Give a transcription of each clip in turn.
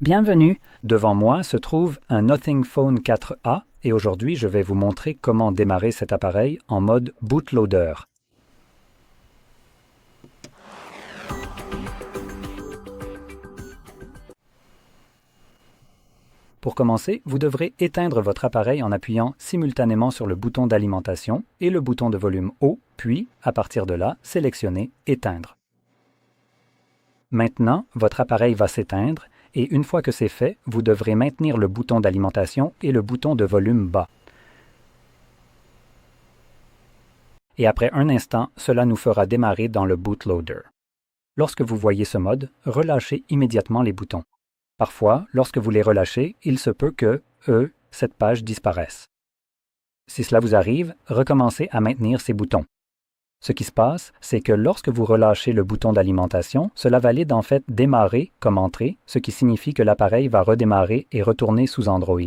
Bienvenue! Devant moi se trouve un Nothing Phone 4a et aujourd'hui je vais vous montrer comment démarrer cet appareil en mode bootloader. Pour commencer, vous devrez éteindre votre appareil en appuyant simultanément sur le bouton d'alimentation et le bouton de volume haut, puis, à partir de là, sélectionnez « Éteindre ». Maintenant, votre appareil va s'éteindre et une fois que c'est fait, vous devrez maintenir le bouton d'alimentation et le bouton de volume bas. Et après un instant, cela nous fera démarrer dans le bootloader. Lorsque vous voyez ce mode, relâchez immédiatement les boutons. Parfois, lorsque vous les relâchez, il se peut que, cette page disparaisse. Si cela vous arrive, recommencez à maintenir ces boutons. Ce qui se passe, c'est que lorsque vous relâchez le bouton d'alimentation, cela valide en fait démarrer comme entrée, ce qui signifie que l'appareil va redémarrer et retourner sous Android.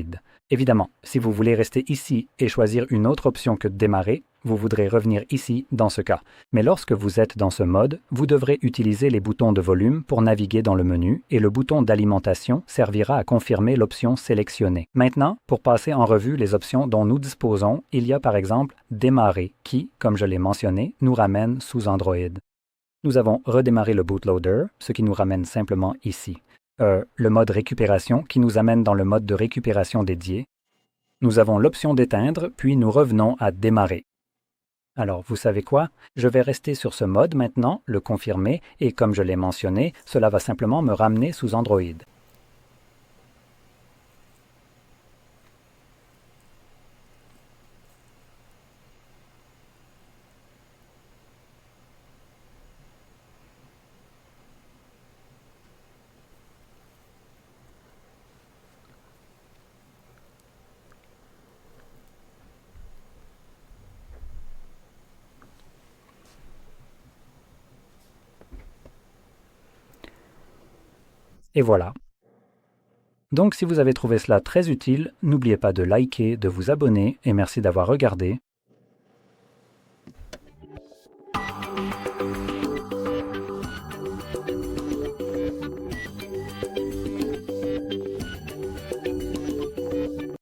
Évidemment, si vous voulez rester ici et choisir une autre option que démarrer, vous voudrez revenir ici dans ce cas. Mais lorsque vous êtes dans ce mode, vous devrez utiliser les boutons de volume pour naviguer dans le menu et le bouton d'alimentation servira à confirmer l'option sélectionnée. Maintenant, pour passer en revue les options dont nous disposons, il y a par exemple Démarrer qui, comme je l'ai mentionné, nous ramène sous Android. Nous avons redémarré le bootloader, ce qui nous ramène simplement ici. Le mode récupération qui nous amène dans le mode de récupération dédié. Nous avons l'option d'éteindre, puis nous revenons à démarrer. Alors, vous savez quoi? Je vais rester sur ce mode maintenant, le confirmer, et comme je l'ai mentionné, cela va simplement me ramener sous Android. Et voilà. Donc si vous avez trouvé cela très utile, n'oubliez pas de liker, de vous abonner et merci d'avoir regardé.